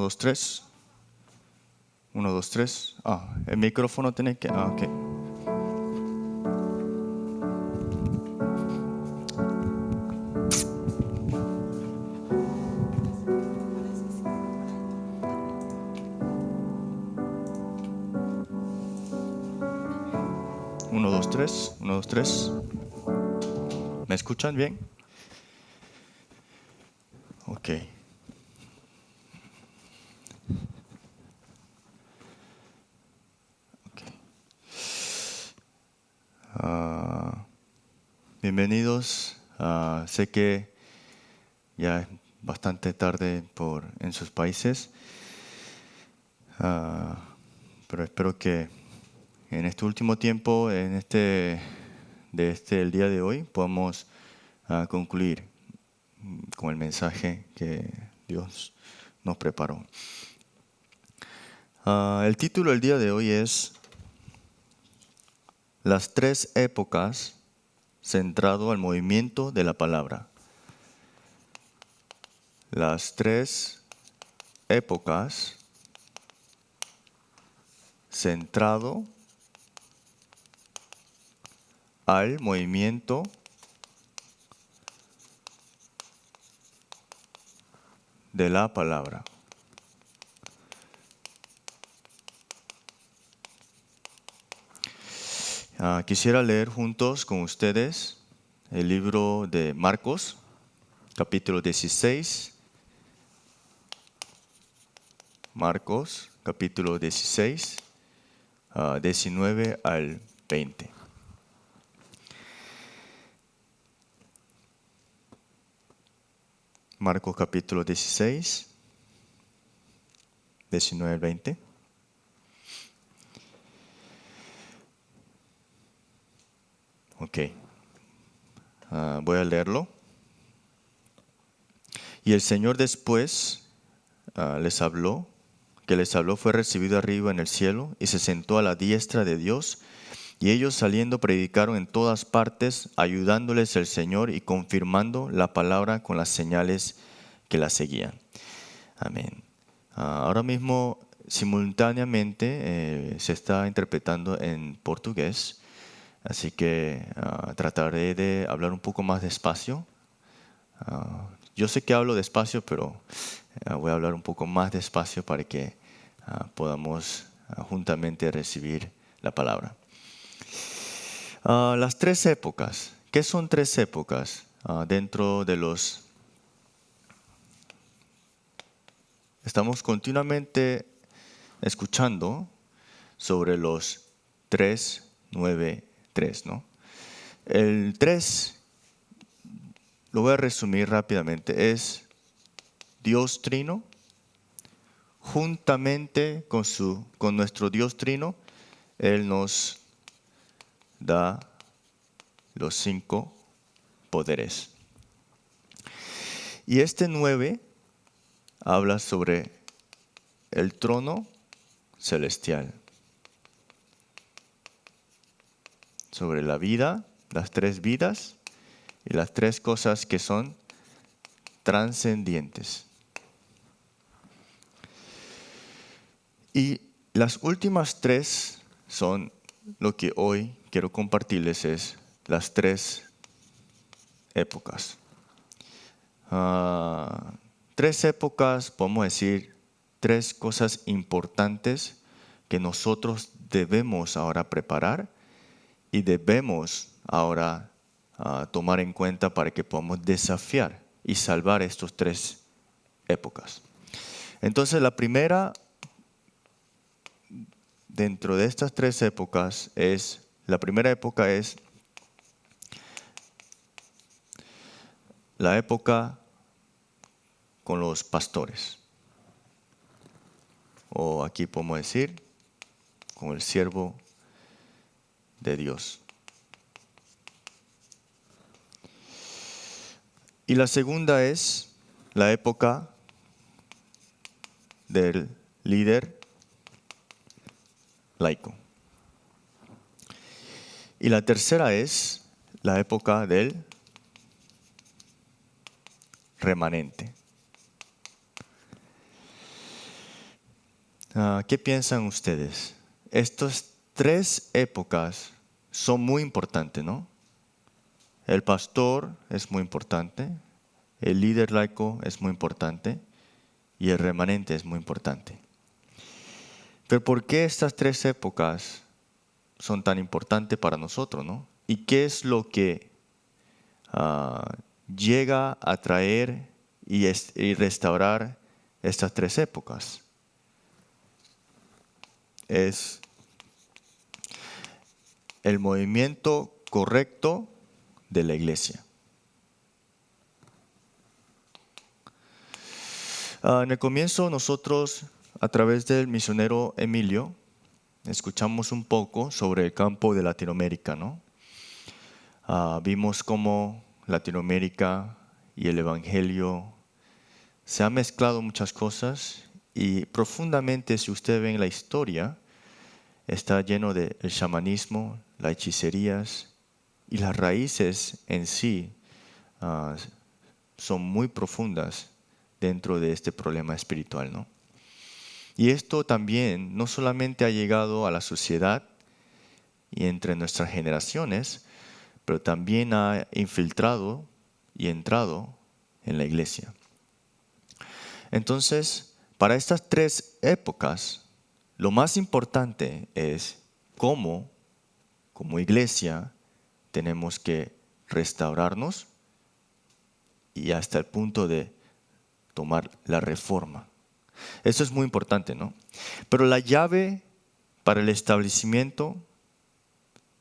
2, 3. 1, 2, 3. El micrófono tiene que... ok. Uno, dos, tres. 1, 2, 3. ¿Me escuchan bien? Ok. Bienvenidos. Sé que ya es bastante tarde en sus países, pero espero que en este último tiempo, el día de hoy, podamos concluir con el mensaje que Dios nos preparó. El título del día de hoy es Las 3 épocas centrado al movimiento de la palabra. Las 3 épocas centrado al movimiento de la palabra. Quisiera leer juntos con ustedes el libro de Marcos, capítulo 16. Marcos, capítulo 16, 19 al 20. Marcos, capítulo 16, 19 al 20. Ok. Voy a leerlo. Y el Señor después les habló fue recibido arriba en el cielo y se sentó a la diestra de Dios. Y ellos saliendo predicaron en todas partes, ayudándoles el Señor y confirmando la palabra con las señales que la seguían. Amén. Ahora mismo, simultáneamente, se está interpretando en portugués, así que trataré de hablar un poco más despacio. Yo sé que hablo despacio, pero voy a hablar un poco más despacio para que podamos juntamente recibir la palabra. Las 3 épocas. ¿Qué son 3 épocas? Dentro de los... Estamos continuamente escuchando sobre los 3, 9, 3, ¿no? El 3, lo voy a resumir rápidamente, es Dios Trino. Juntamente con nuestro Dios Trino, Él nos da los 5 poderes. Y este 9 habla sobre el trono celestial, sobre la vida, las 3 vidas y las 3 cosas que son trascendientes. Y las últimas 3 son lo que hoy quiero compartirles, es las 3 épocas. 3 épocas, podemos decir, 3 cosas importantes que nosotros debemos ahora preparar y debemos ahora tomar en cuenta para que podamos desafiar y salvar estas 3 épocas. Entonces, la primera dentro de estas 3 épocas la primera época es la época con los pastores. O aquí podemos decir, con el siervo de Dios. Y la segunda es la época del líder laico. Y la tercera es la época del remanente. ¿Qué piensan ustedes? Estas tres épocas son muy importantes, ¿no? El pastor es muy importante, el líder laico es muy importante y el remanente es muy importante. Pero ¿por qué estas tres épocas son tan importantes para nosotros, ¿no? ¿Y qué es lo que llega a traer y restaurar estas tres épocas? Es el movimiento correcto de la iglesia. En el comienzo nosotros, a través del misionero Emilio, escuchamos un poco sobre el campo de Latinoamérica, ¿no? Vimos cómo Latinoamérica y el Evangelio se han mezclado muchas cosas y profundamente, si usted ve en la historia, está lleno de el chamanismo, las hechicerías y las raíces en sí son muy profundas dentro de este problema espiritual, ¿no? Y esto también no solamente ha llegado a la sociedad y entre nuestras generaciones, pero también ha infiltrado y entrado en la iglesia. Entonces, para estas tres épocas, lo más importante es cómo, como iglesia, tenemos que restaurarnos y hasta el punto de tomar la reforma. Eso es muy importante, ¿no? Pero la llave para el establecimiento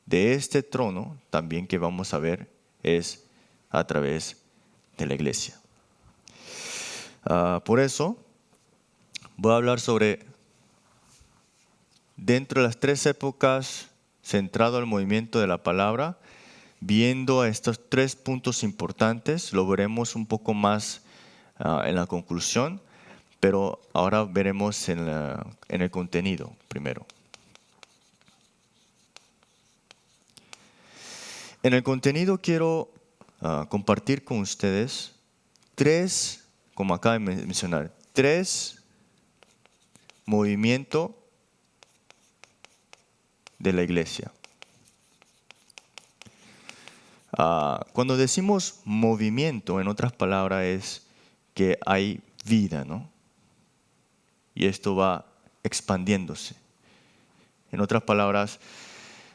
de este trono, también que vamos a ver, es a través de la iglesia. Por eso, voy a hablar sobre, dentro de las tres épocas, centrado al movimiento de la palabra, viendo estos tres puntos importantes, lo veremos un poco más en la conclusión, pero ahora veremos en el contenido primero. En el contenido quiero compartir con ustedes tres, como acabo de mencionar, tres movimientos de la iglesia. Cuando decimos movimiento, en otras palabras, es que hay vida, ¿no? Y esto va expandiéndose. En otras palabras,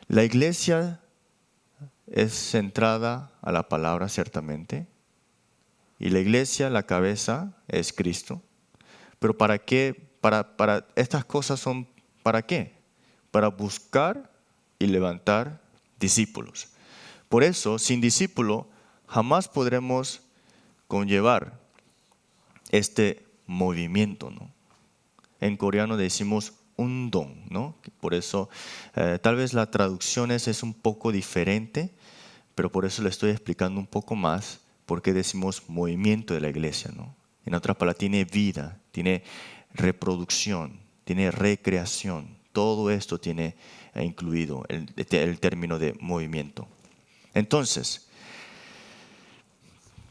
la iglesia es centrada a la palabra, ciertamente, y la iglesia, la cabeza, es Cristo. Pero ¿para qué? Para estas cosas son, ¿para qué? Para buscar y levantar discípulos. Por eso, sin discípulo, jamás podremos conllevar este movimiento, ¿no? En coreano decimos undong, ¿no? Por eso, tal vez la traducción es un poco diferente, pero por eso le estoy explicando un poco más por qué decimos movimiento de la iglesia, ¿no? En otras palabras, tiene vida, tiene reproducción, tiene recreación. Todo esto tiene incluido el término de movimiento. Entonces,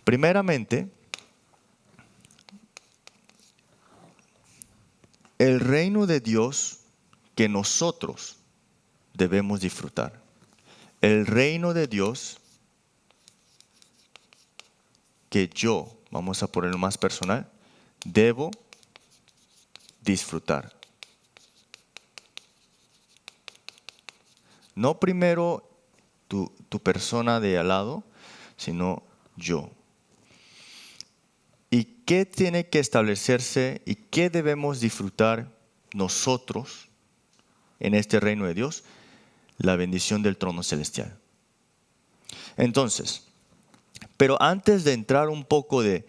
primeramente, el reino de Dios que nosotros debemos disfrutar. El reino de Dios que yo, vamos a ponerlo más personal, debo disfrutar. No primero tu persona de al lado, sino yo. ¿Y qué tiene que establecerse y qué debemos disfrutar nosotros en este reino de Dios? La bendición del trono celestial. Entonces, pero antes de entrar un poco de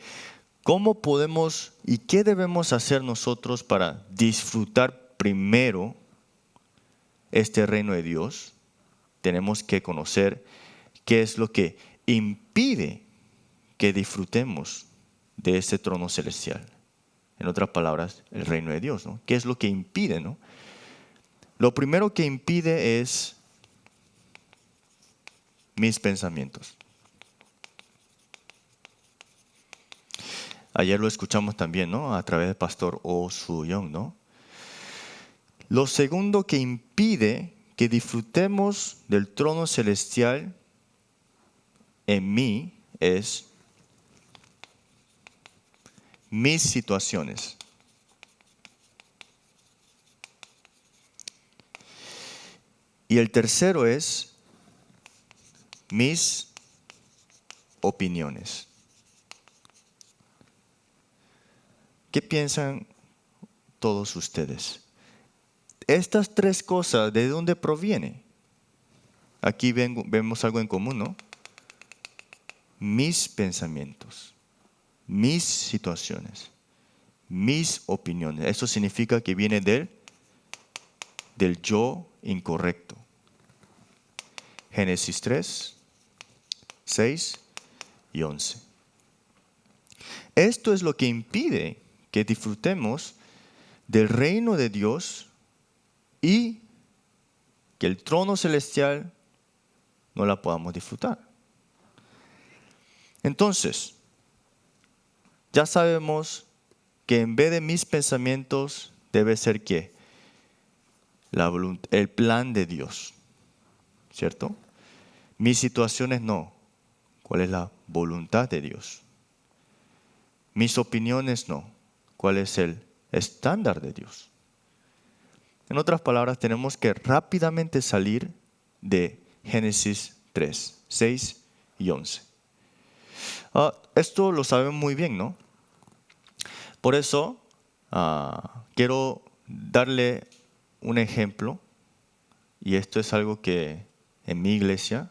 cómo podemos y qué debemos hacer nosotros para disfrutar primero este reino de Dios, tenemos que conocer qué es lo que impide que disfrutemos de este trono celestial. En otras palabras, el reino de Dios, ¿no? ¿Qué es lo que impide, no? Lo primero que impide es mis pensamientos. Ayer lo escuchamos también, ¿no? A través del pastor Oh Soo-young, ¿no? Lo segundo que impide que disfrutemos del trono celestial en mí es mis situaciones. Y el tercero es mis opiniones. ¿Qué piensan todos ustedes? Estas tres cosas, ¿de dónde provienen? Aquí vemos algo en común, ¿no? Mis pensamientos, mis situaciones, mis opiniones. Eso significa que viene del yo incorrecto. Génesis 3, 6 y 11. Esto es lo que impide que disfrutemos del reino de Dios y que el trono celestial no la podamos disfrutar. Entonces, ya sabemos que en vez de mis pensamientos debe ser ¿qué? El plan de Dios, ¿cierto? Mis situaciones no. ¿Cuál es la voluntad de Dios? Mis opiniones no. ¿Cuál es el estándar de Dios? En otras palabras, tenemos que rápidamente salir de Génesis 3, 6 y 11. Esto lo saben muy bien, ¿no? Por eso quiero darle un ejemplo, y esto es algo que en mi iglesia,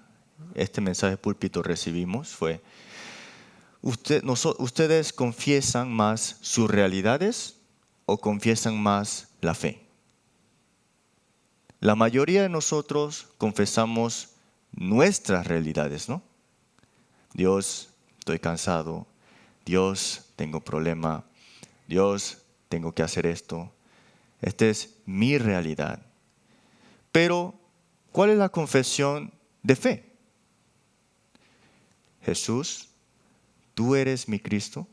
este mensaje de púlpito recibimos, fue, ¿ustedes confiesan más sus realidades o confiesan más la fe? La mayoría de nosotros confesamos nuestras realidades, ¿no? Dios, estoy cansado. Dios, tengo problema. Dios, tengo que hacer esto. Esta es mi realidad. Pero, ¿cuál es la confesión de fe? Jesús, tú eres mi Cristo,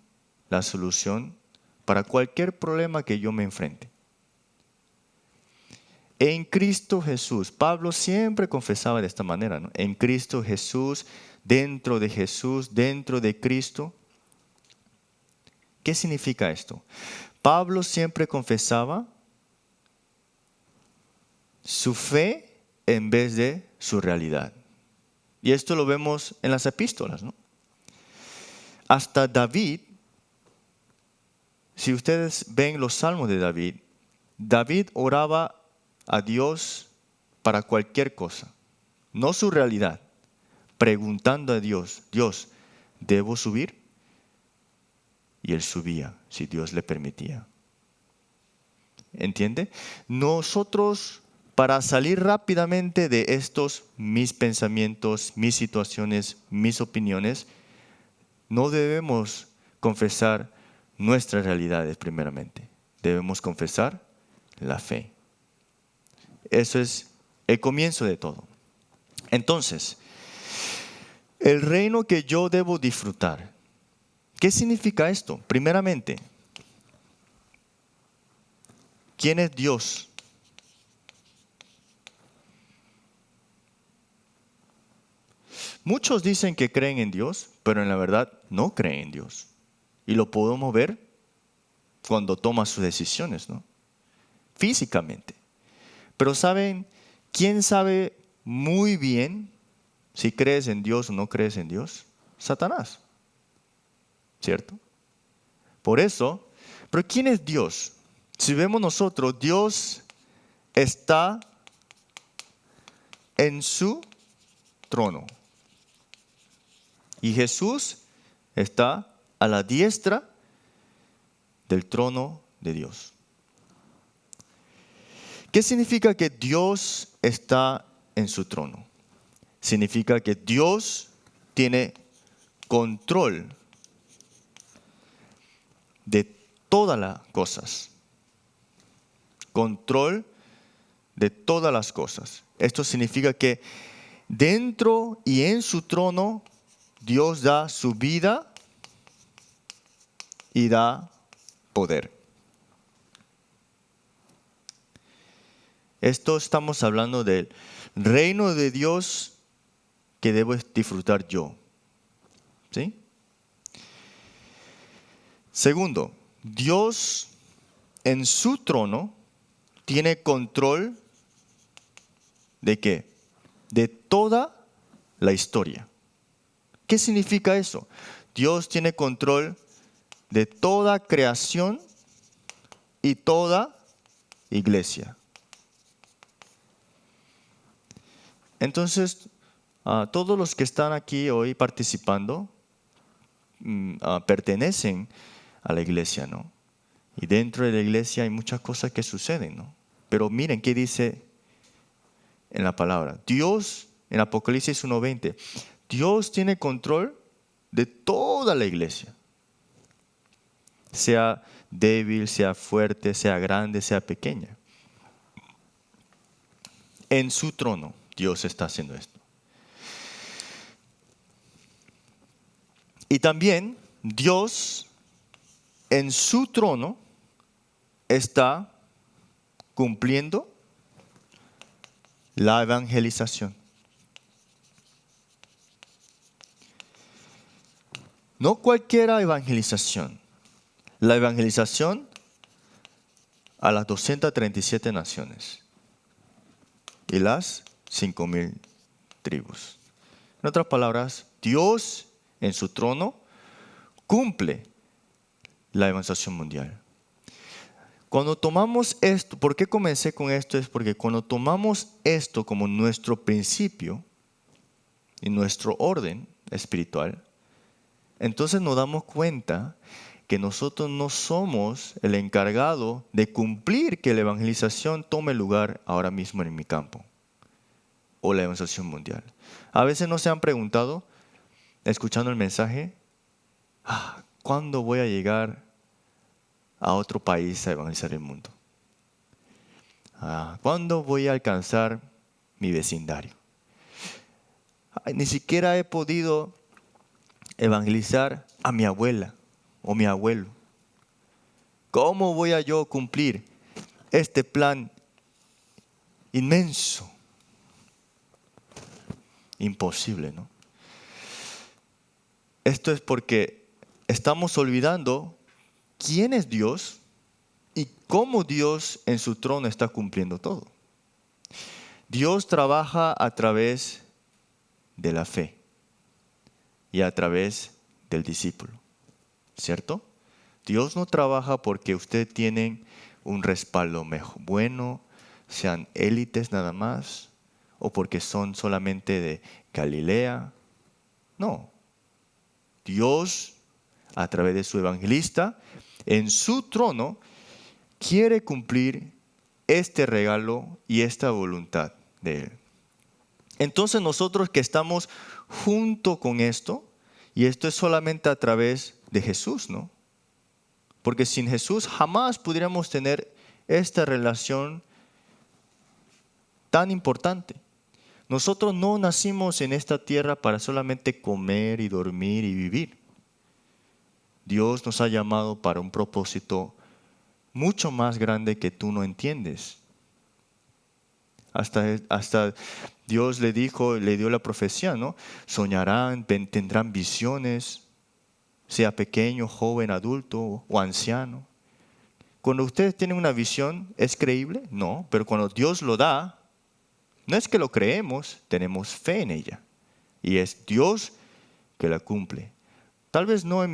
la solución para cualquier problema que yo me enfrente. En Cristo Jesús, Pablo siempre confesaba de esta manera, ¿no? En Cristo Jesús, dentro de Cristo. ¿Qué significa esto? Pablo siempre confesaba su fe en vez de su realidad. Y esto lo vemos en las epístolas, ¿no? Hasta David, si ustedes ven los salmos de David, David oraba a Dios para cualquier cosa, no su realidad, preguntando a Dios, Dios, ¿debo subir? Y él subía, si Dios le permitía. ¿Entiende? Nosotros, para salir rápidamente de estos mis pensamientos, mis situaciones, mis opiniones, no debemos confesar nuestras realidades primeramente. Debemos confesar la fe. Eso es el comienzo de todo. Entonces, el reino que yo debo disfrutar. ¿Qué significa esto? Primeramente, ¿quién es Dios? Muchos dicen que creen en Dios, pero en la verdad no creen en Dios. Y lo podemos ver cuando toma sus decisiones, ¿no? Físicamente. Pero ¿saben quién sabe muy bien si crees en Dios o no crees en Dios? Satanás. ¿Cierto? Por eso, pero ¿quién es Dios? Si vemos nosotros, Dios está en su trono. Y Jesús está a la diestra del trono de Dios. ¿Qué significa que Dios está en su trono? Significa que Dios tiene control de todas las cosas. Control de todas las cosas. Esto significa que dentro y en su trono Dios da su vida y da poder. Esto estamos hablando del reino de Dios que debo disfrutar yo. ¿Sí? Segundo, Dios en su trono tiene control ¿de qué? De toda la historia. ¿Qué significa eso? Dios tiene control de toda creación y toda iglesia. Entonces, todos los que están aquí hoy participando pertenecen a la iglesia, ¿no? Y dentro de la iglesia hay muchas cosas que suceden, ¿no? Pero miren qué dice en la palabra. Dios, en Apocalipsis 1:20, Dios tiene control de toda la iglesia. Sea débil, sea fuerte, sea grande, sea pequeña. En su trono, Dios está haciendo esto. Y también Dios en su trono está cumpliendo la evangelización. No cualquier evangelización. La evangelización a las 237 naciones y las 5,000 tribus. En otras palabras, Dios en su trono cumple la evangelización mundial. Cuando tomamos esto, ¿por qué comencé con esto? Es porque cuando tomamos esto como nuestro principio y nuestro orden espiritual, entonces nos damos cuenta que nosotros no somos el encargado de cumplir que la evangelización tome lugar ahora mismo en mi campo o la evangelización mundial. A veces nos se han preguntado, escuchando el mensaje, ¿cuándo voy a llegar a otro país a evangelizar el mundo? ¿Cuándo voy a alcanzar mi vecindario? Ni siquiera he podido evangelizar a mi abuela o mi abuelo. ¿Cómo voy a yo cumplir este plan inmenso? Imposible, ¿no? Esto es porque estamos olvidando quién es Dios y cómo Dios en su trono está cumpliendo todo. Dios trabaja a través de la fe y a través del discípulo, ¿cierto? Dios no trabaja porque ustedes tienen un respaldo mejor, bueno, sean élites nada más, o porque son solamente de Galilea. No. Dios, a través de su evangelista, en su trono, quiere cumplir este regalo y esta voluntad de Él. Entonces nosotros que estamos junto con esto, y esto es solamente a través de Jesús, ¿no? Porque sin Jesús jamás pudiéramos tener esta relación tan importante. Nosotros no nacimos en esta tierra para solamente comer y dormir y vivir. Dios nos ha llamado para un propósito mucho más grande que tú no entiendes. Hasta Dios le dio la profecía, ¿no? Soñarán, tendrán visiones, sea pequeño, joven, adulto o anciano. Cuando ustedes tienen una visión, ¿es creíble? No, pero cuando Dios lo da, no es que lo creemos, tenemos fe en ella. Y es Dios que la cumple. Tal vez no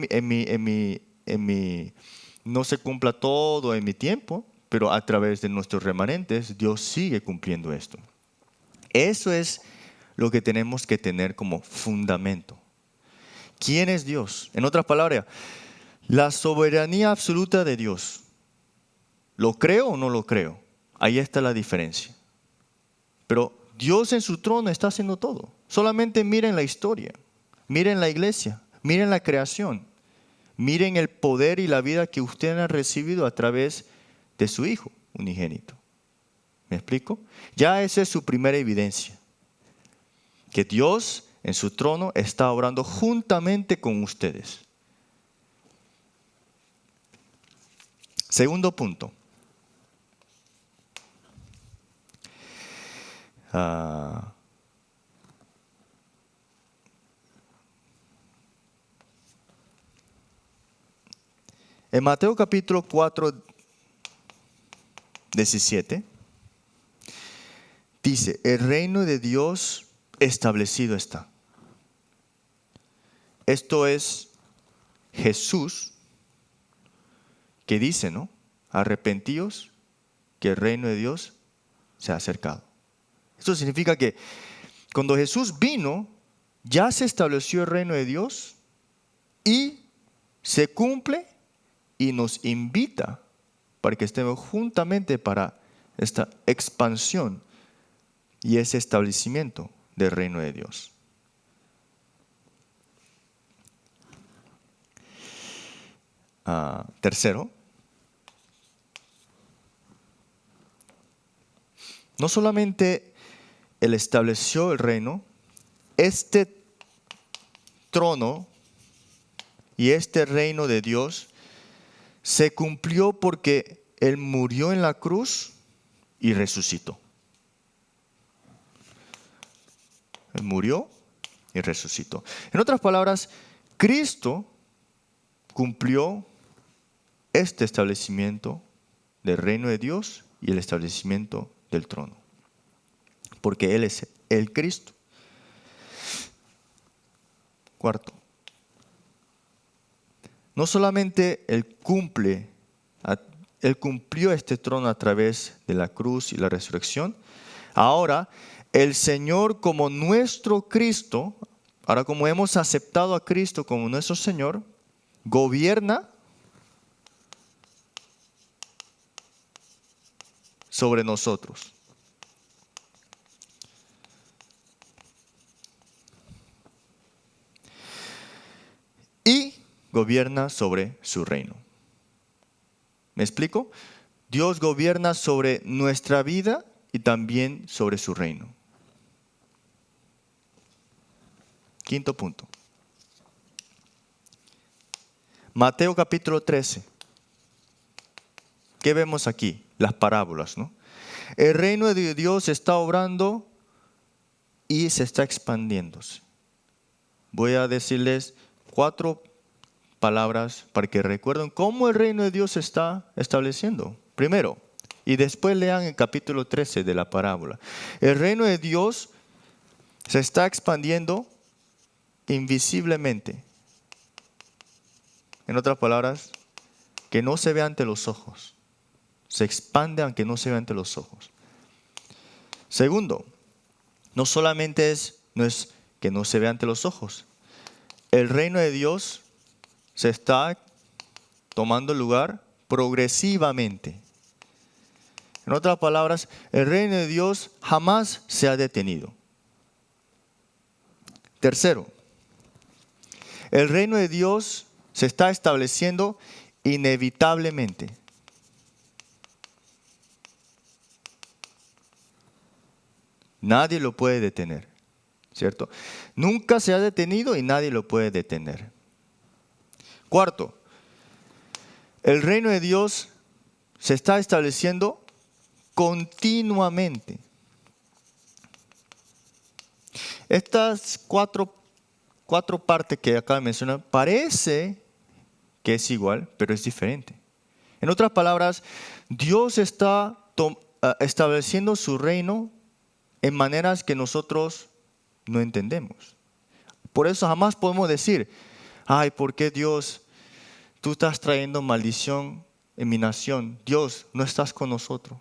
no se cumpla todo en mi tiempo, pero a través de nuestros remanentes, Dios sigue cumpliendo esto. Eso es lo que tenemos que tener como fundamento. ¿Quién es Dios? En otras palabras, la soberanía absoluta de Dios. ¿Lo creo o no lo creo? Ahí está la diferencia. Pero Dios en su trono está haciendo todo. Solamente miren la historia, miren la iglesia, miren la creación, miren el poder y la vida que ustedes han recibido a través de su Hijo unigénito. ¿Me explico? Ya esa es su primera evidencia. Que Dios en su trono está obrando juntamente con ustedes. Segundo punto. Ah, en Mateo capítulo 4, 17, dice, el reino de Dios establecido está. Esto es Jesús que dice, ¿no? Arrepentíos, que el reino de Dios se ha acercado. Esto significa que cuando Jesús vino, ya se estableció el reino de Dios y se cumple y nos invita para que estemos juntamente para esta expansión y ese establecimiento del reino de Dios. Tercero, no solamente Él estableció el reino, este trono y este reino de Dios se cumplió porque Él murió en la cruz y resucitó. Él murió y resucitó. En otras palabras, Cristo cumplió este establecimiento del reino de Dios y el establecimiento del trono. Porque Él es el Cristo. Cuarto, no solamente Él cumplió este trono a través de la cruz y la resurrección, ahora el Señor como nuestro Cristo, ahora como hemos aceptado a Cristo como nuestro Señor, gobierna sobre nosotros. Y gobierna sobre su reino. ¿Me explico? Dios gobierna sobre nuestra vida y también sobre su reino. Quinto punto. Mateo capítulo 13. ¿Qué vemos aquí? Las parábolas, ¿no? El reino de Dios está obrando y se está expandiéndose. Voy a decirles 4 palabras para que recuerden cómo el reino de Dios se está estableciendo. Primero, y después lean el capítulo 13 de la parábola. El reino de Dios se está expandiendo invisiblemente. En otras palabras, que no se ve ante los ojos. Se expande aunque no se ve ante los ojos. Segundo, no solamente no es que no se ve ante los ojos. El reino de Dios se está tomando lugar progresivamente. En otras palabras, el reino de Dios jamás se ha detenido. Tercero, el reino de Dios se está estableciendo inevitablemente. Nadie lo puede detener, ¿cierto? Nunca se ha detenido y nadie lo puede detener. Cuarto, el reino de Dios se está estableciendo continuamente. Estas cuatro partes que acabo de mencionar parece que es igual, pero es diferente. En otras palabras, Dios está estableciendo su reino en maneras que nosotros no entendemos. Por eso jamás podemos decir, ay, ¿por qué Dios, tú estás trayendo maldición en mi nación? Dios, no estás con nosotros.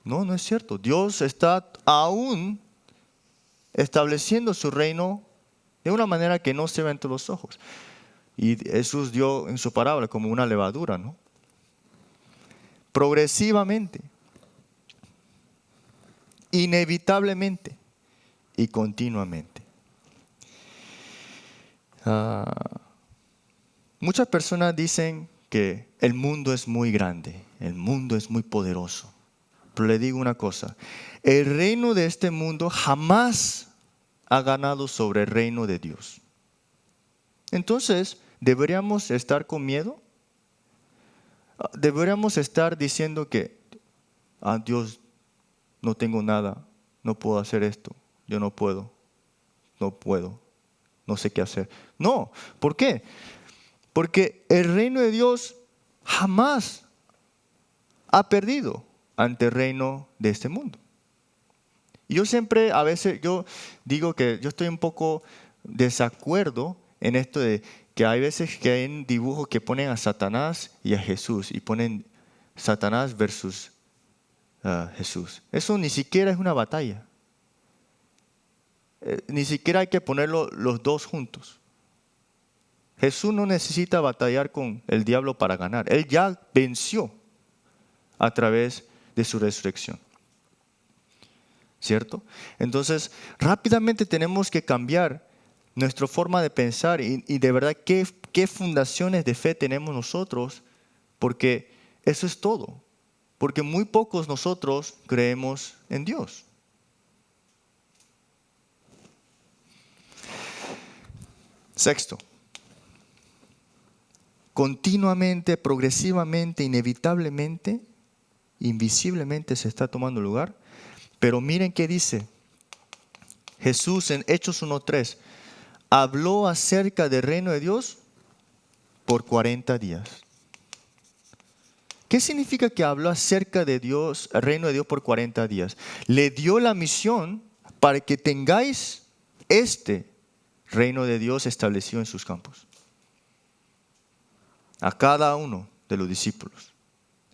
No, no es cierto. Dios está aún estableciendo su reino de una manera que no se ve ante los ojos. Y Jesús dio en su parábola como una levadura, ¿no? Progresivamente, inevitablemente y continuamente. Muchas personas dicen que el mundo es muy grande, el mundo es muy poderoso. Pero le digo una cosa, el reino de este mundo jamás ha ganado sobre el reino de Dios. Entonces, ¿deberíamos estar con miedo? ¿Deberíamos estar diciendo que, Dios, no tengo nada no puedo hacer esto, yo no puedo, no sé qué hacer. No, ¿por qué? Porque el reino de Dios jamás ha perdido ante el reino de este mundo. Y yo siempre, a veces, yo digo que yo estoy un poco desacuerdo en esto de que hay veces que hay dibujos que ponen a Satanás y a Jesús y ponen Satanás versus Jesús. Eso ni siquiera es una batalla. Ni siquiera hay que ponerlo los dos juntos. Jesús no necesita batallar con el diablo para ganar. Él ya venció a través de su resurrección. ¿Cierto? Entonces, rápidamente tenemos que cambiar nuestra forma de pensar y de verdad qué fundaciones de fe tenemos nosotros, porque eso es todo. Porque muy pocos nosotros creemos en Dios. Sexto, continuamente, progresivamente, inevitablemente, invisiblemente se está tomando lugar. Pero miren qué dice Jesús en Hechos 1:3. Habló acerca del reino de Dios por 40 días. ¿Qué significa que habló acerca de Dios, el reino de Dios por 40 días? Le dio la misión para que tengáis este reino de Dios establecido en sus campos. A cada uno de los discípulos,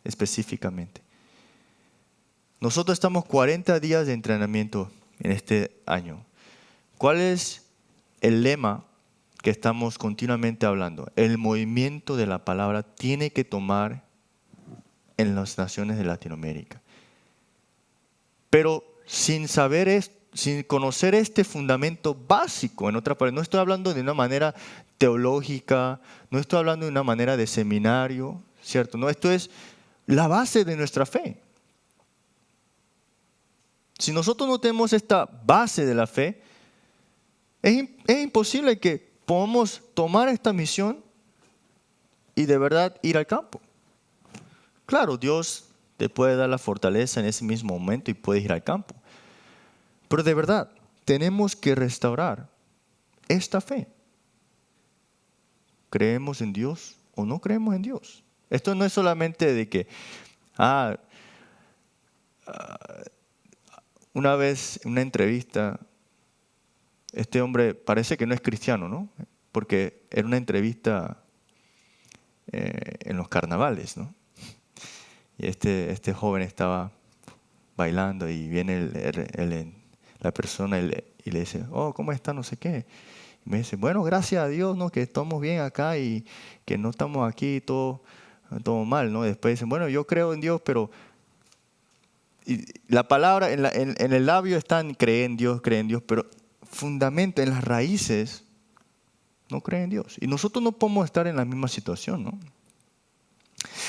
específicamente. Nosotros estamos 40 días de entrenamiento en este año. ¿Cuál es el lema que estamos continuamente hablando? El movimiento de la palabra tiene que tomar en las naciones de Latinoamérica. Pero sin conocer este fundamento básico, en otra parte, no estoy hablando de una manera teológica, no estoy hablando de una manera de seminario, ¿cierto? No, esto es la base de nuestra fe. Si nosotros no tenemos esta base de la fe, es imposible que podamos tomar esta misión y de verdad ir al campo. Claro, Dios te puede dar la fortaleza en ese mismo momento y puedes ir al campo. Pero de verdad, tenemos que restaurar esta fe. ¿Creemos en Dios o no creemos en Dios? Esto no es solamente de que, una vez en una entrevista, este hombre parece que no es cristiano, ¿no? Porque era una entrevista en los carnavales, ¿no? Y este joven estaba bailando y viene la persona y le dice, oh, ¿cómo está? No sé qué. Y me dice, bueno, gracias a Dios, ¿no? Que estamos bien acá y que no estamos aquí todo mal, ¿no? Después dicen, bueno, yo creo en Dios, pero y la palabra en el labio están cree en Dios, pero fundamento en las raíces no creen en Dios. Y nosotros no podemos estar en la misma situación, ¿no?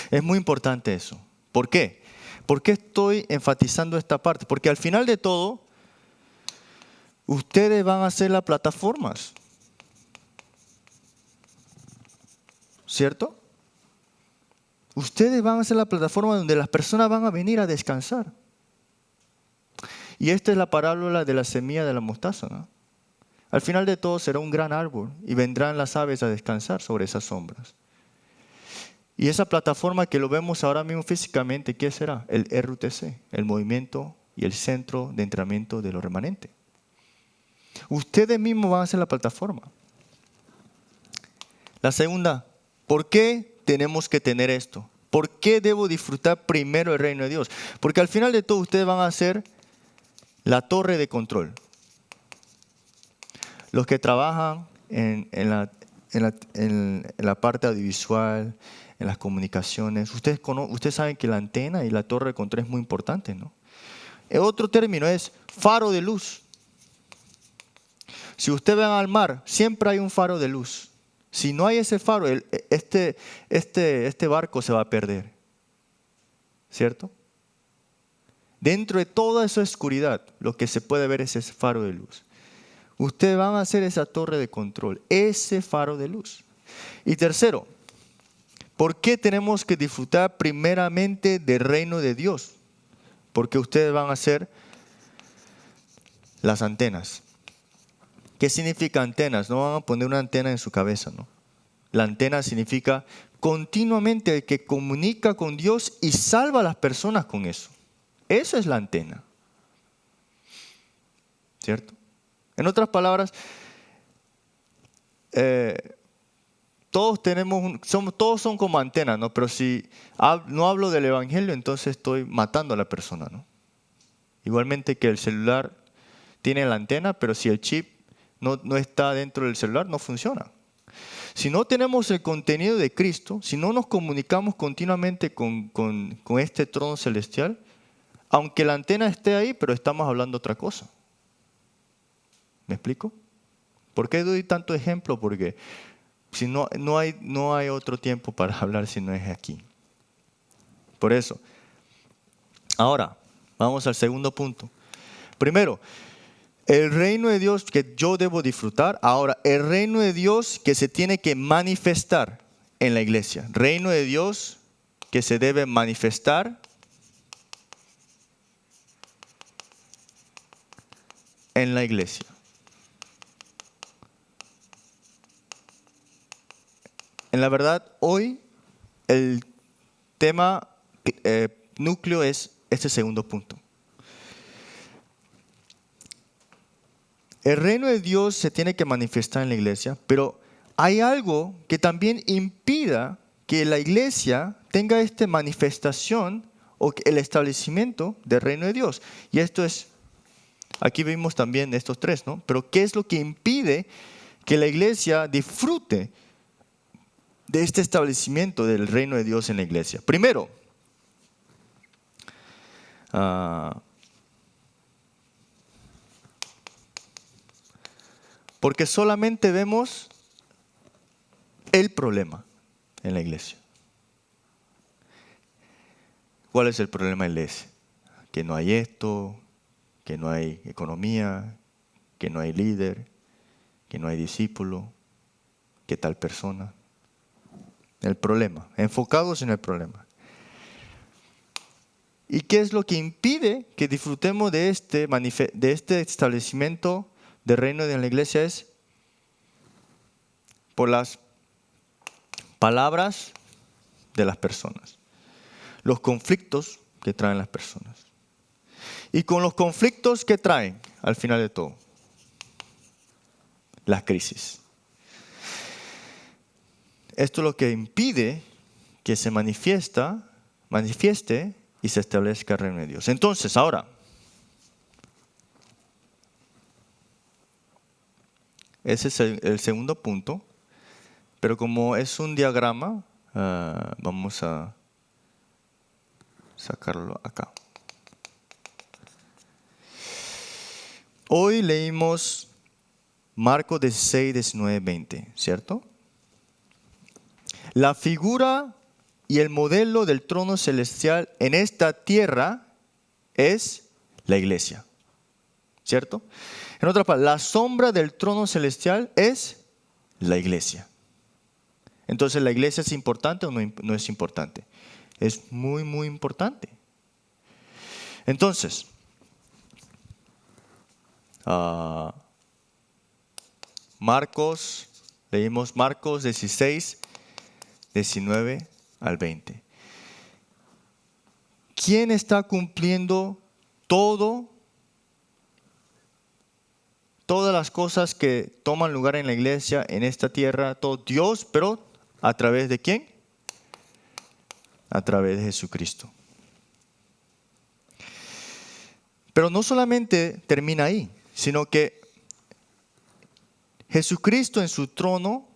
Es muy importante eso. ¿Por qué? ¿Por qué estoy enfatizando esta parte? Porque al final de todo, ustedes van a ser las plataformas. ¿Cierto? Ustedes van a ser la plataforma donde las personas van a venir a descansar. Y esta es la parábola de la semilla de la mostaza, ¿no? Al final de todo será un gran árbol y vendrán las aves a descansar sobre esas sombras. Y esa plataforma que lo vemos ahora mismo físicamente, ¿qué será? El RUTC, el movimiento y el centro de entrenamiento de los remanentes. Ustedes mismos van a ser la plataforma. La segunda, ¿por qué tenemos que tener esto? ¿Por qué debo disfrutar primero el reino de Dios? Porque al final de todo ustedes van a ser la torre de control. Los que trabajan en la parte audiovisual, en las comunicaciones, ustedes saben que la antena y la torre de control es muy importante, ¿no? El otro término es faro de luz. Si ustedes van al mar, siempre hay un faro de luz. Si no hay ese faro, este barco se va a perder. ¿Cierto? Dentro de toda esa oscuridad, lo que se puede ver es ese faro de luz. Ustedes van a ser esa torre de control, ese faro de luz. Y tercero, ¿por qué tenemos que disfrutar primeramente del reino de Dios? Porque ustedes van a ser las antenas. ¿Qué significa antenas? No van a poner una antena en su cabeza, ¿no? La antena significa continuamente el que comunica con Dios y salva a las personas con eso. Eso es la antena. ¿Cierto? En otras palabras, todos todos son como antenas, ¿no? Pero si no hablo del evangelio, entonces estoy matando a la persona, ¿no? Igualmente que el celular tiene la antena, pero si el chip no está dentro del celular, no funciona. Si no tenemos el contenido de Cristo, si no nos comunicamos continuamente con este trono celestial, aunque la antena esté ahí, pero estamos hablando otra cosa. ¿Me explico? ¿Por qué doy tanto ejemplo? Porque si no hay otro tiempo para hablar si no es aquí. Por eso. Ahora, vamos al segundo punto. Primero, el reino de Dios que yo debo disfrutar. Ahora, el reino de Dios que se tiene que manifestar en la iglesia. Reino de Dios que se debe manifestar en la iglesia. En la verdad, hoy el tema núcleo es este segundo punto. El reino de Dios se tiene que manifestar en la iglesia, pero hay algo que también impida que la iglesia tenga esta manifestación o el establecimiento del reino de Dios. Y esto es, aquí vimos también estos tres, ¿no? Pero ¿qué es lo que impide que la iglesia disfrute de este establecimiento del reino de Dios en la iglesia? Primero, porque solamente vemos el problema en la iglesia. ¿Cuál es el problema de la iglesia? Que no hay esto, que no hay economía, que no hay líder, que no hay discípulo, que tal persona. El problema, enfocados en el problema. ¿Y qué es lo que impide que disfrutemos de este establecimiento del reino de la iglesia? Es por las palabras de las personas, los conflictos que traen las personas. Y con los conflictos que traen, al final de todo, las crisis. Esto es lo que impide que se manifieste y se establezca el reino de Dios. Entonces, ahora, ese es el segundo punto, pero como es un diagrama, vamos a sacarlo acá. Hoy leímos Marcos 16, 19, 20, ¿cierto? La figura y el modelo del trono celestial en esta tierra es la iglesia, ¿cierto? En otras palabras, la sombra del trono celestial es la iglesia. Entonces, ¿la iglesia es importante o no es importante? Es muy, muy importante. Entonces, leímos Marcos 16, 19 al 20. ¿Quién está cumpliendo todas las cosas que toman lugar en la iglesia, en esta tierra? Todo Dios, pero ¿a través de quién? A través de Jesucristo. Pero no solamente termina ahí, sino que Jesucristo en su trono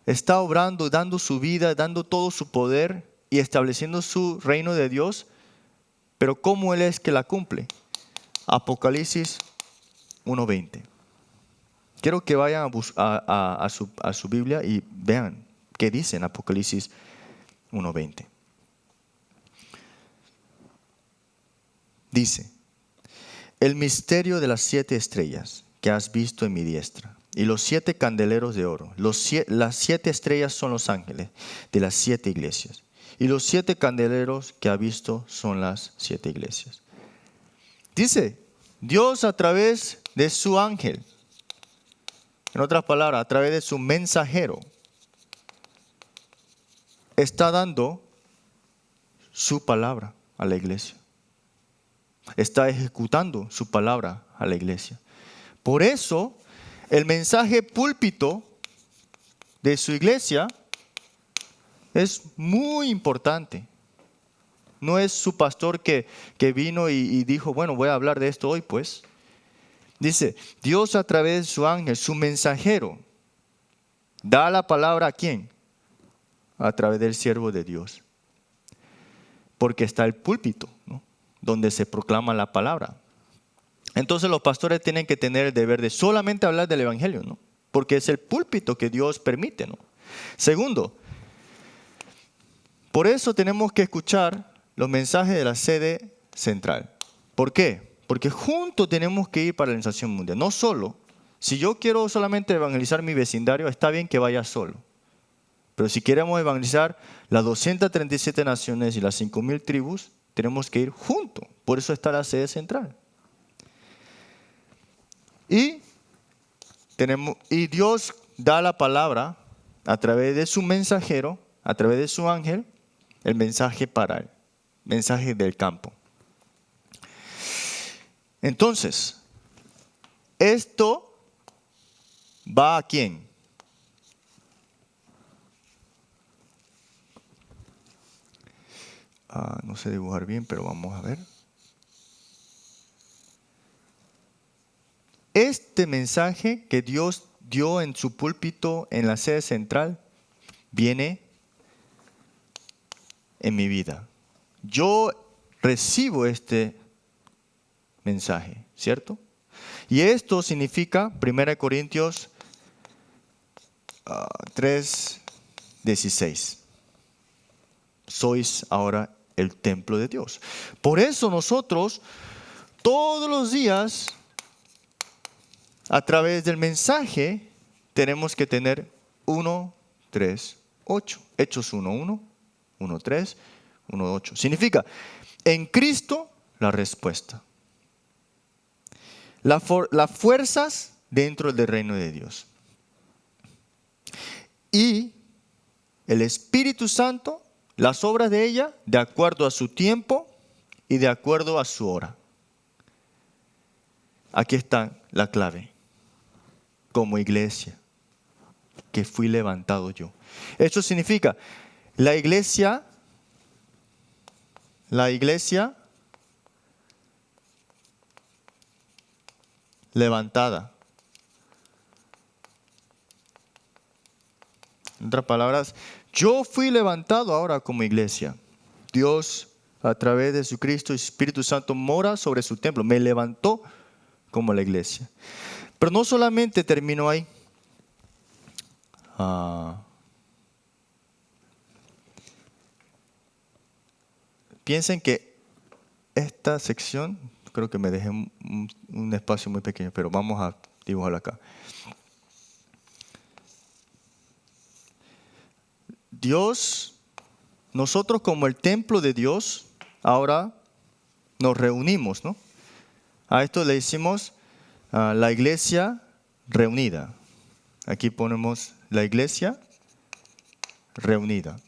está obrando, dando su vida, dando todo su poder y estableciendo su reino de Dios. Pero ¿cómo Él es que la cumple? Apocalipsis 1:20. Quiero que vayan a su Biblia y vean qué dice en Apocalipsis 1:20. Dice: el misterio de las 7 estrellas que has visto en mi diestra y los 7 candeleros de oro. Las 7 estrellas son los ángeles de las 7 iglesias. Y los 7 candeleros que ha visto son las 7 iglesias. Dice, Dios a través de su ángel. En otras palabras, a través de su mensajero, está dando su palabra a la iglesia. Está ejecutando su palabra a la iglesia. Por eso, el mensaje púlpito de su iglesia es muy importante. No es su pastor que vino y dijo, bueno, voy a hablar de esto hoy, pues. Dice, Dios a través de su ángel, su mensajero, da la palabra ¿a quién? A través del siervo de Dios. Porque está el púlpito, ¿no? Donde se proclama la palabra. Entonces los pastores tienen que tener el deber de solamente hablar del evangelio, ¿no? Porque es el púlpito que Dios permite, ¿no? Segundo, por eso tenemos que escuchar los mensajes de la sede central. ¿Por qué? Porque juntos tenemos que ir para la organización mundial. No solo. Si yo quiero solamente evangelizar mi vecindario, está bien que vaya solo. Pero si queremos evangelizar las 237 naciones y las 5,000 tribus, tenemos que ir juntos. Por eso está la sede central. Y Dios da la palabra a través de su mensajero, a través de su ángel, el mensaje para él, mensaje del campo. Entonces, esto va a quién? No sé dibujar bien, pero vamos a ver. Este mensaje que Dios dio en su púlpito en la sede central viene en mi vida. Yo recibo este mensaje, ¿cierto? Y esto significa 1 Corintios 3:16. Sois ahora el templo de Dios. Por eso nosotros todos los días, a través del mensaje, tenemos que tener 1, 3, 8. Hechos 1:1, 1:3, 1:8. Significa, en Cristo, la respuesta. Las fuerzas dentro del reino de Dios. Y el Espíritu Santo, las obras de ella, de acuerdo a su tiempo y de acuerdo a su hora. Aquí está la clave. Como iglesia, que fui levantado yo. Esto significa, la iglesia levantada. En otras palabras, yo fui levantado ahora como iglesia. Dios, a través de su Cristo y Espíritu Santo, mora sobre su templo. Me levantó como la iglesia. Pero no solamente terminó ahí. Piensen que esta sección, creo que me dejé un espacio muy pequeño, pero vamos a dibujarlo acá. Dios, nosotros como el templo de Dios, ahora nos reunimos, ¿no? A esto le decimos la iglesia reunida. Aquí ponemos la iglesia reunida.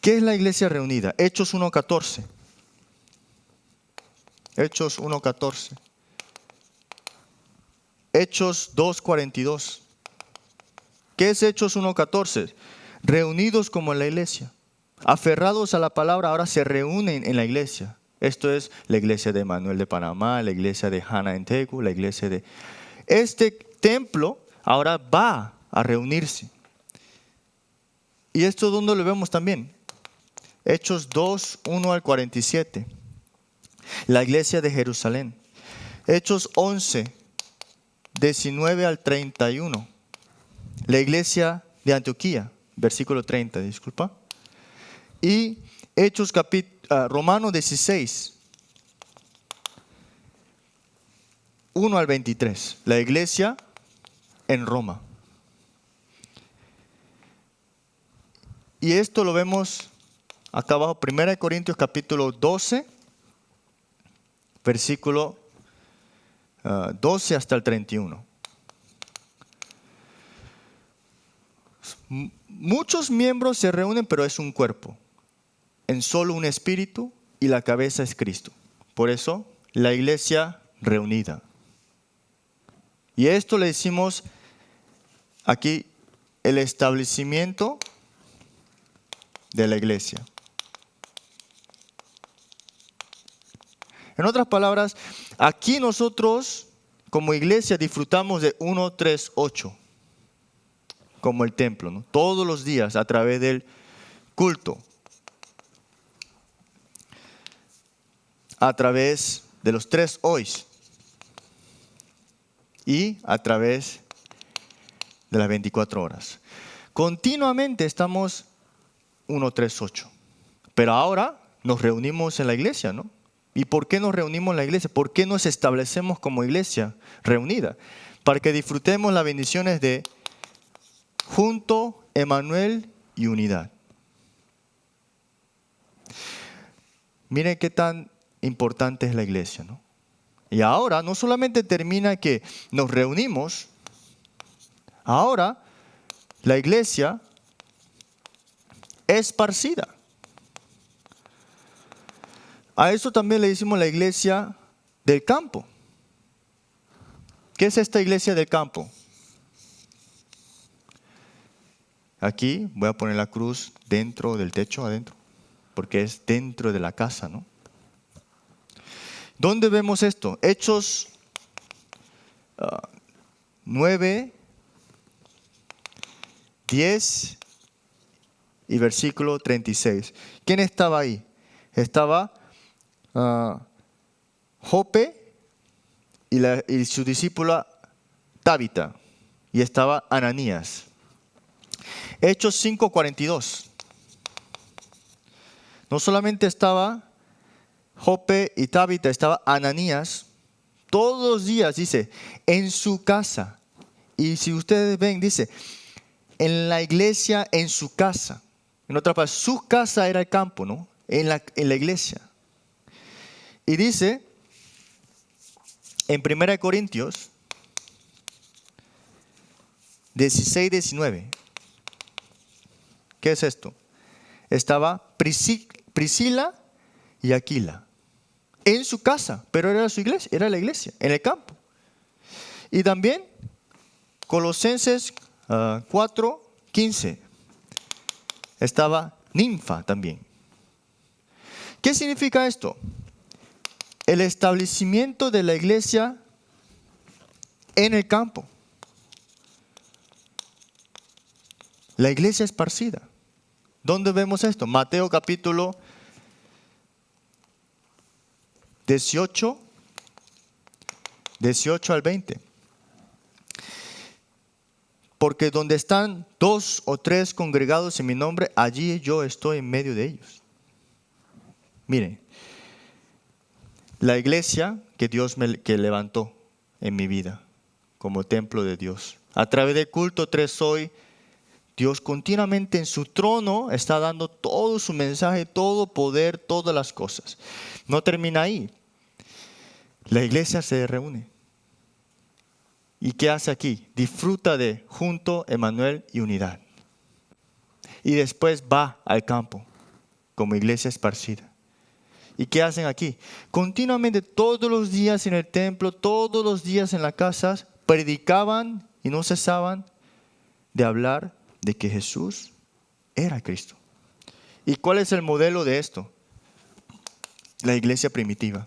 ¿Qué es la iglesia reunida? Hechos 1:14. Hechos 1:14. Hechos 2:42. ¿Qué es Hechos 1:14? Reunidos como en la iglesia. Aferrados a la palabra, ahora se reúnen en la iglesia. Esto es la iglesia de Manuel de Panamá, la iglesia de Hana en Tegu, la iglesia de... Este templo ahora va a reunirse. ¿Y esto dónde lo vemos también? Hechos 2:1-47. La iglesia de Jerusalén. Hechos 11:19-31. La iglesia de Antioquía, versículo 30, disculpa. Y Hechos Romanos 16:1-23. La iglesia en Roma. Y esto lo vemos acá abajo, 1 Corintios capítulo 12, versículo 12 hasta el 31. Muchos miembros se reúnen, pero es un cuerpo, en solo un espíritu, y la cabeza es Cristo. Por eso, la iglesia reunida. Y esto le decimos aquí el establecimiento de la iglesia. En otras palabras, aquí nosotros como iglesia disfrutamos de 1, 3, 8, como el templo, ¿no? Todos los días a través del culto, a través de los 3 hoys y a través de las 24 horas. Continuamente estamos 1, 3, 8. Pero ahora nos reunimos en la iglesia, ¿no? ¿Y por qué nos reunimos en la iglesia? ¿Por qué nos establecemos como iglesia reunida? Para que disfrutemos las bendiciones de junto, Emmanuel y unidad. Miren qué tan importante es la iglesia, ¿no? Y ahora no solamente termina que nos reunimos, ahora la iglesia es esparcida. A eso también le decimos la iglesia del campo. ¿Qué es esta iglesia del campo? Aquí voy a poner la cruz dentro del techo, adentro, porque es dentro de la casa, ¿no? ¿Dónde vemos esto? Hechos 9, 10 y versículo 36. ¿Quién estaba ahí? Estaba Jope y su discípula Tabita, y estaba Ananías. Hechos 5:42. No solamente estaba Jope y Tabita, estaba Ananías. Todos los días, dice, en su casa. Y si ustedes ven, dice, en la iglesia, en su casa. En otra palabra, su casa era el campo, ¿no? En la iglesia. Y dice, en 1 Corintios 16, 19. ¿Qué es esto? Estaba Priscila y Aquila en su casa, pero era su iglesia, era la iglesia, en el campo. Y también Colosenses 4:15. Estaba Ninfa también. ¿Qué significa esto? El establecimiento de la iglesia en el campo. La iglesia esparcida. ¿Dónde vemos esto? Mateo capítulo 18 al 20. Porque donde están 2 o 3 congregados en mi nombre, allí yo estoy en medio de ellos. Miren, la iglesia que Dios que levantó en mi vida como templo de Dios. A través del culto 3 hoy, Dios continuamente en su trono está dando todo su mensaje, todo poder, todas las cosas. No termina ahí. La iglesia se reúne. ¿Y qué hace aquí? Disfruta de junto, Emmanuel y unidad. Y después va al campo como iglesia esparcida. ¿Y qué hacen aquí? Continuamente todos los días en el templo, todos los días en las casas, predicaban y no cesaban de hablar de que Jesús era Cristo. ¿Y cuál es el modelo de esto? La iglesia primitiva.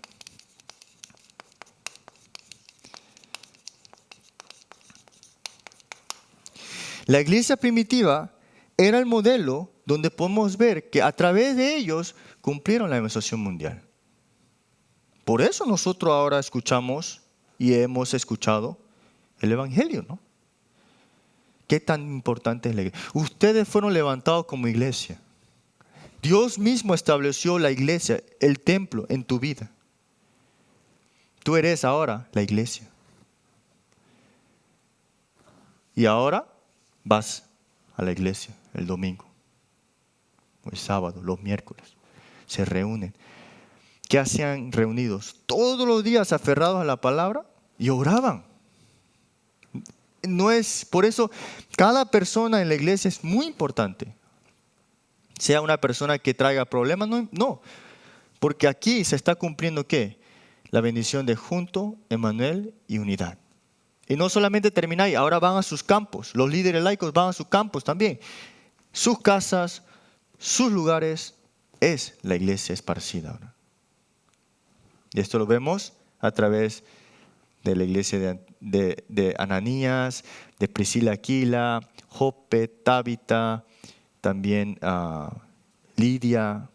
La iglesia primitiva era el modelo donde podemos ver que a través de ellos cumplieron la evangelización mundial. Por eso nosotros ahora escuchamos y hemos escuchado el evangelio, ¿no? ¿Qué tan importante es la iglesia? Ustedes fueron levantados como iglesia. Dios mismo estableció la iglesia, el templo en tu vida. Tú eres ahora la iglesia. Y ahora vas a la iglesia el domingo, o el sábado, los miércoles. Se reúnen. ¿qué hacían reunidos? Todos los días aferrados a la palabra y oraban. No es, por eso cada persona en la iglesia es muy importante. Sea una persona que traiga problemas, no. Porque aquí se está cumpliendo ¿qué? La bendición de junto, Emmanuel y unidad. Y no solamente termina ahí, ahora van a sus campos. Los líderes laicos van a sus campos también. Sus casas, sus lugares, es la iglesia esparcida ahora. Y esto lo vemos a través de la iglesia de Ananías, de Priscila Aquila, Jope, Tabita, también Lidia,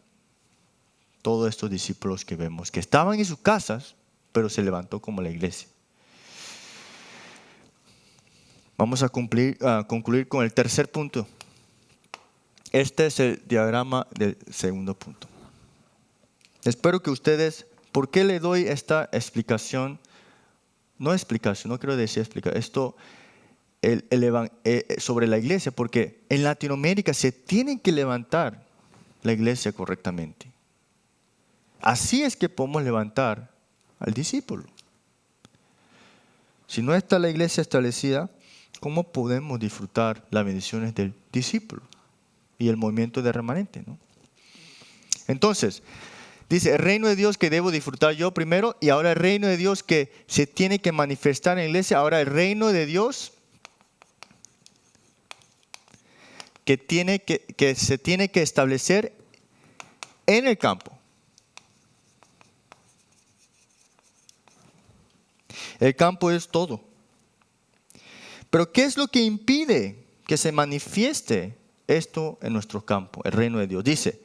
todos estos discípulos que vemos, que estaban en sus casas, pero se levantó como la iglesia. Vamos a concluir con el tercer punto. Este es el diagrama del segundo punto. Espero que ustedes, ¿por qué le doy esta explicación? No quiero decir explicación, esto sobre la iglesia, porque en Latinoamérica se tiene que levantar la iglesia correctamente. Así es que podemos levantar al discípulo. Si no está la iglesia establecida, ¿cómo podemos disfrutar las bendiciones del discípulo y el movimiento de remanente, ¿no? Entonces, dice, el reino de Dios que debo disfrutar yo primero, y ahora el reino de Dios que se tiene que manifestar en la iglesia, ahora el reino de Dios que se tiene que establecer en el campo. El campo es todo. Pero ¿qué es lo que impide que se manifieste esto en nuestro campo, el reino de Dios? Dice,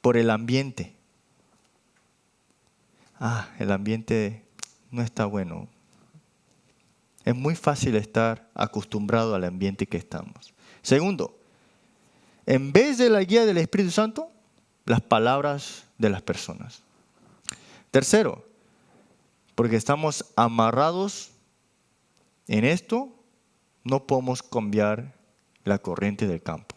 por el ambiente. El ambiente no está bueno. Es muy fácil estar acostumbrado al ambiente que estamos. Segundo, en vez de la guía del Espíritu Santo, las palabras de las personas. Tercero, porque estamos amarrados en esto, no podemos cambiar la corriente del campo.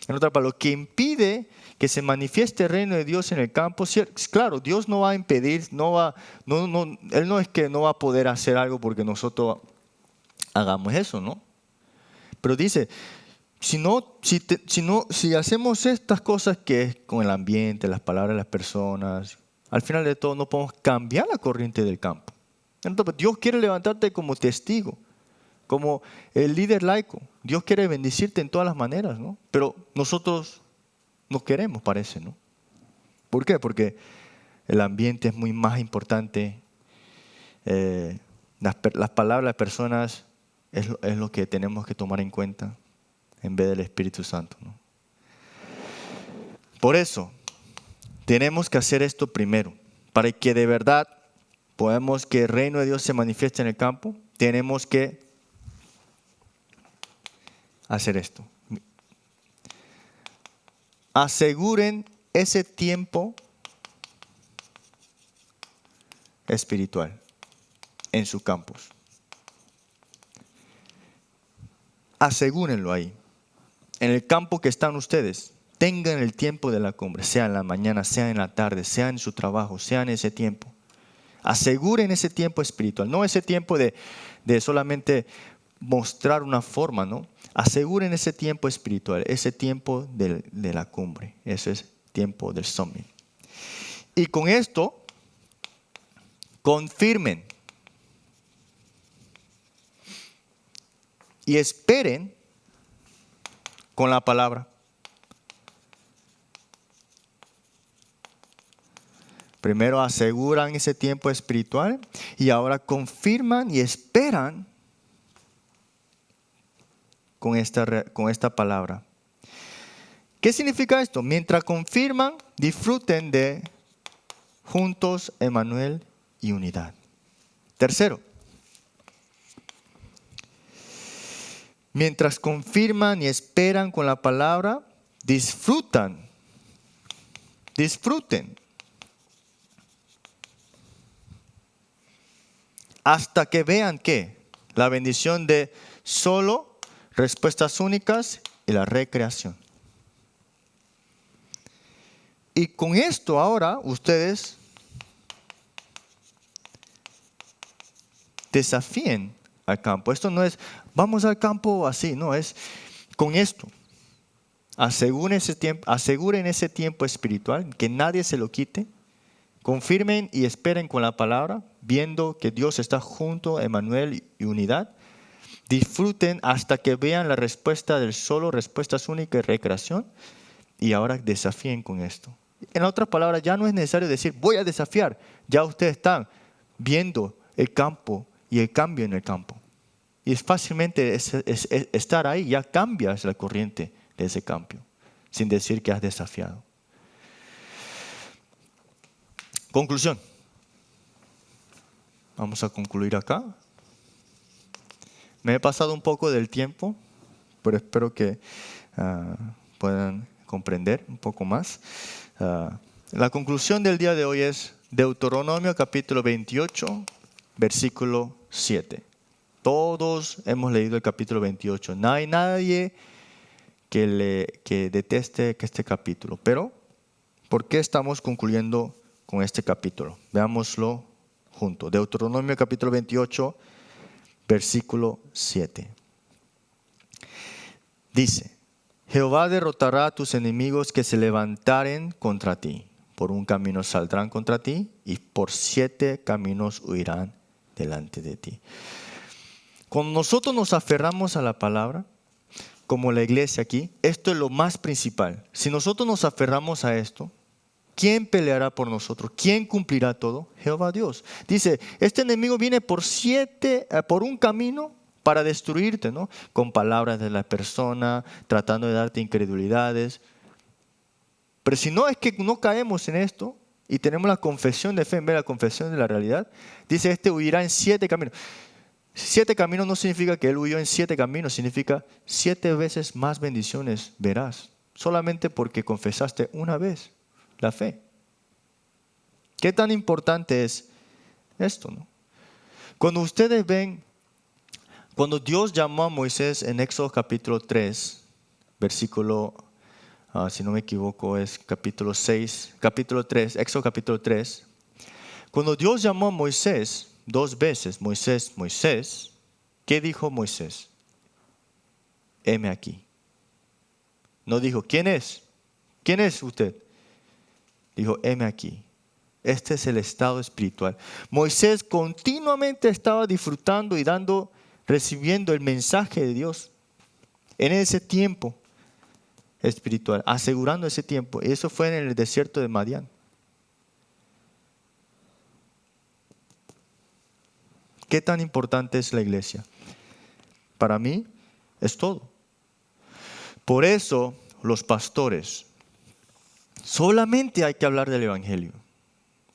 En otra palabra, lo que impide que se manifieste el reino de Dios en el campo, claro, Dios no va a impedir, Él no es que no va a poder hacer algo porque nosotros hagamos eso, ¿no? Pero dice, si hacemos estas cosas que es con el ambiente, las palabras de las personas, al final de todo no podemos cambiar la corriente del campo. Entonces, Dios quiere levantarte como testigo, como el líder laico. Dios quiere bendecirte en todas las maneras, ¿no? Pero nosotros no queremos, parece, ¿no? ¿Por qué? Porque el ambiente es muy más importante. Las palabras de las personas es lo que tenemos que tomar en cuenta en vez del Espíritu Santo, ¿no? Por eso, tenemos que hacer esto primero. Para que de verdad podamos que el reino de Dios se manifieste en el campo, tenemos que hacer esto. Aseguren ese tiempo espiritual en su campus. Asegúrenlo ahí. En el campo que están ustedes, tengan el tiempo de la cumbre, sea en la mañana, sea en la tarde, sea en su trabajo, sea en ese tiempo. Aseguren ese tiempo espiritual, no ese tiempo de solamente mostrar una forma, ¿no? Aseguren ese tiempo espiritual, ese tiempo de la cumbre, ese es tiempo del summit. Y con esto, confirmen y esperen con la palabra. Primero aseguran ese tiempo espiritual y ahora confirman y esperan con esta palabra. ¿Qué significa esto? Mientras confirman, disfruten de juntos, Emmanuel y unidad. Tercero, mientras confirman y esperan con la palabra, disfruten. Hasta que vean que la bendición de solo respuestas únicas y la recreación. Y con esto ahora ustedes desafíen al campo. Esto no es, vamos al campo así, no, es con esto. Aseguren ese tiempo espiritual, que nadie se lo quite. Confirmen y esperen con la palabra, viendo que Dios está junto, Emmanuel y unidad. Disfruten hasta que vean la respuesta del solo, respuestas únicas y recreación. Y ahora desafíen con esto. En otras palabras, ya no es necesario decir, voy a desafiar. Ya ustedes están viendo el campo y el cambio en el campo. Y es fácilmente estar ahí, ya cambias la corriente de ese cambio, sin decir que has desafiado. Conclusión. Vamos a concluir acá. Me he pasado un poco del tiempo, pero espero que puedan comprender un poco más. La conclusión del día de hoy es Deuteronomio capítulo 28, versículo 7. Todos hemos leído el capítulo 28. No hay nadie que deteste este capítulo. Pero, ¿por qué estamos concluyendo con este capítulo? Veámoslo juntos. Deuteronomio capítulo 28, versículo 7. Dice, Jehová derrotará a tus enemigos que se levantaren contra ti. Por un camino saldrán contra ti y por 7 caminos huirán delante de ti. Cuando nosotros nos aferramos a la palabra, como la iglesia aquí, esto es lo más principal. Si nosotros nos aferramos a esto, ¿quién peleará por nosotros? ¿Quién cumplirá todo? Jehová Dios. Dice, este enemigo viene por un camino para destruirte, ¿no? Con palabras de la persona, tratando de darte incredulidades. Pero si no es que no caemos en esto y tenemos la confesión de fe en vez de la confesión de la realidad, dice, este huirá en 7 caminos. 7 caminos no significa que él huyó en 7 caminos, significa 7 veces más bendiciones verás, solamente porque confesaste una vez la fe. ¿Qué tan importante es esto, no? Cuando ustedes ven, cuando Dios llamó a Moisés en Éxodo capítulo 3, versículo, si no me equivoco, es capítulo 6, capítulo 3, Éxodo capítulo 3. Cuando Dios llamó a Moisés 2 veces, Moisés, Moisés, ¿qué dijo Moisés? Heme aquí. No dijo, ¿quién es? ¿Quién es usted? Dijo, heme aquí. Este es el estado espiritual. Moisés continuamente estaba disfrutando y recibiendo el mensaje de Dios en ese tiempo espiritual, asegurando ese tiempo. Y eso fue en el desierto de Madián. ¿Qué tan importante es la iglesia? Para mí es todo. Por eso los pastores, solamente hay que hablar del evangelio,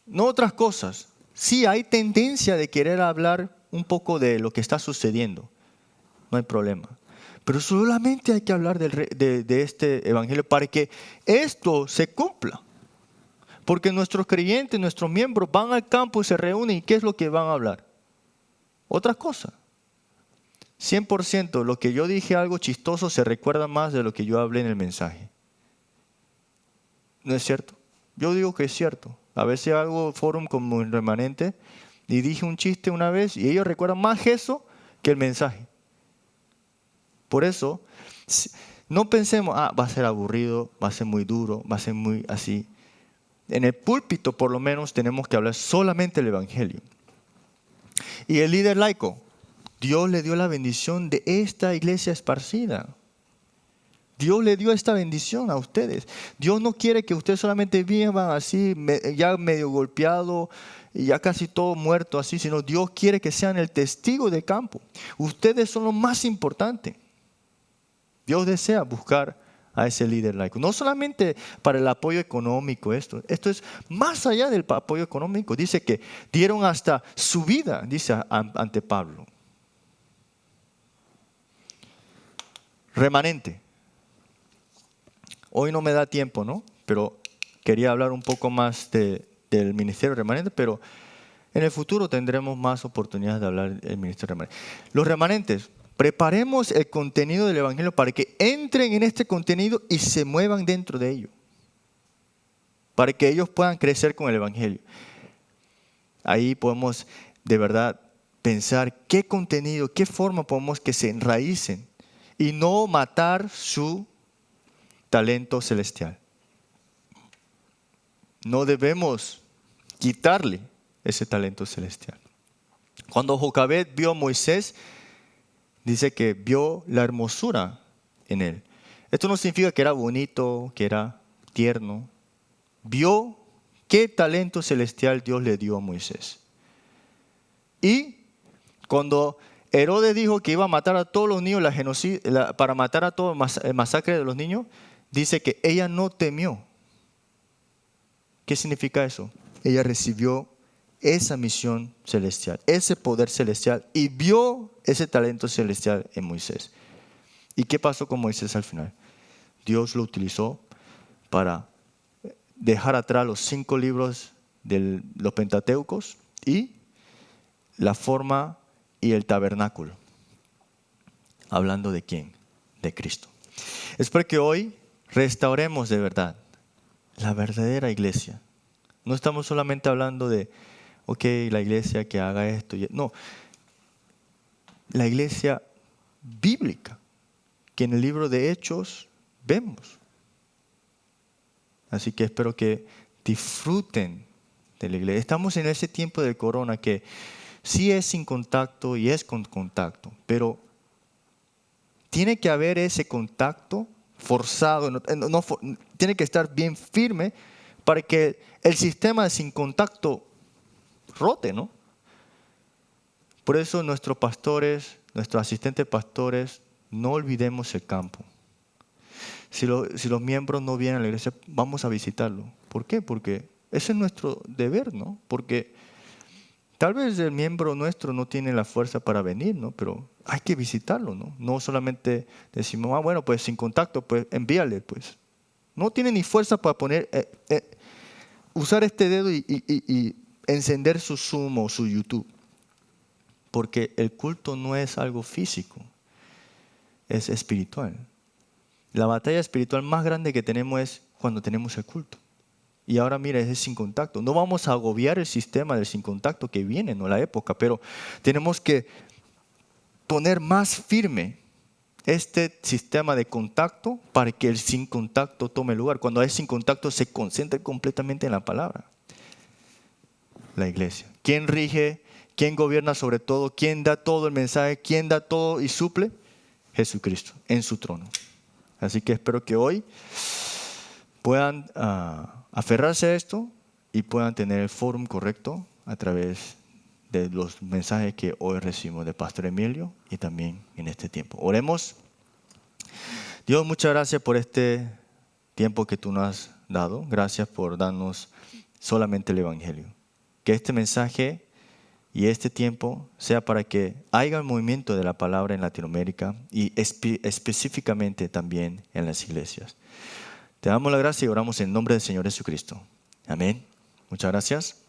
no otras cosas. Sí hay tendencia de querer hablar un poco de lo que está sucediendo, no hay problema. Pero solamente hay que hablar de este evangelio para que esto se cumpla. Porque nuestros creyentes, nuestros miembros van al campo y se reúnen y ¿qué es lo que van a hablar? Otra cosa. 100% lo que yo dije algo chistoso se recuerda más de lo que yo hablé en el mensaje. ¿No es cierto? Yo digo que es cierto. A veces hago fórum como el remanente y dije un chiste una vez y ellos recuerdan más eso que el mensaje. Por eso, no pensemos, va a ser aburrido, va a ser muy duro, va a ser muy así. En el púlpito por lo menos tenemos que hablar solamente el evangelio. Y el líder laico, Dios le dio la bendición de esta iglesia esparcida. Dios le dio esta bendición a ustedes. Dios no quiere que ustedes solamente vivan así, ya medio golpeado, y ya casi todo muerto así, sino Dios quiere que sean el testigo de campo. Ustedes son lo más importante. Dios desea buscar a ese líder laico. No solamente para el apoyo económico, esto es más allá del apoyo económico. Dice que dieron hasta su vida, dice ante Pablo. Remanente. Hoy no me da tiempo, ¿no? Pero quería hablar un poco más del ministerio remanente, pero en el futuro tendremos más oportunidades de hablar del ministerio remanente. Los remanentes, preparemos el contenido del evangelio para que entren en este contenido y se muevan dentro de ello. para que ellos puedan crecer con el Evangelio. Ahí podemos de verdad pensar qué contenido, qué forma podemos que se enraícen y no matar su talento celestial. No debemos quitarle ese talento celestial. Cuando Jocabed vio a Moisés, dice que vio la hermosura en él. Esto no significa que era bonito, que era tierno. Vio qué talento celestial Dios le dio a Moisés. Y cuando Herodes dijo que iba a matar a todos los niños, para matar a todo el masacre de los niños, dice que ella no temió. ¿Qué significa eso? Ella recibió esa misión celestial, ese poder celestial, y vio ese talento celestial en Moisés. ¿Y qué pasó con Moisés al final? Dios lo utilizó para dejar atrás los 5 libros de los Pentateucos y la forma y el tabernáculo. ¿Hablando de quién? De Cristo. Espero que hoy restauremos de verdad la verdadera iglesia. No estamos solamente hablando de, la iglesia que haga esto. No, la iglesia bíblica, que en el libro de Hechos vemos. Así que espero que disfruten de la iglesia. Estamos en ese tiempo de corona que sí es sin contacto y es con contacto, pero tiene que haber ese contacto forzado, tiene que estar bien firme para que el sistema de sin contacto rote, ¿no? Por eso nuestros pastores, nuestros asistentes pastores, no olvidemos el campo. Si los miembros no vienen a la iglesia, vamos a visitarlo. ¿Por qué? Porque ese es nuestro deber, ¿no? Porque tal vez el miembro nuestro no tiene la fuerza para venir, ¿no? Pero hay que visitarlo, ¿no? No solamente decimos, bueno, pues sin contacto, pues envíale, pues. No tiene ni fuerza para usar este dedo y encender su Zoom o su YouTube. Porque el culto no es algo físico, es espiritual. La batalla espiritual más grande que tenemos es cuando tenemos el culto. Y ahora mira, es sin contacto. No vamos a agobiar el sistema del sin contacto que viene, no la época, pero tenemos que poner más firme este sistema de contacto para que el sin contacto tome lugar. Cuando hay sin contacto se concentre completamente en la palabra. La iglesia. ¿Quién rige? ¿Quién gobierna sobre todo? ¿Quién da todo el mensaje? ¿Quién da todo y suple? Jesucristo, en su trono. Así que espero que hoy puedan aferrarse a esto y puedan tener el fórum correcto a través de los mensajes que hoy recibimos de Pastor Emilio y también en este tiempo. Oremos. Dios, muchas gracias por este tiempo que tú nos has dado. Gracias por darnos solamente el Evangelio. Que este mensaje y este tiempo sea para que haya un movimiento de la palabra en Latinoamérica y específicamente también en las iglesias. Te damos la gracia y oramos en nombre del Señor Jesucristo. Amén. Muchas gracias.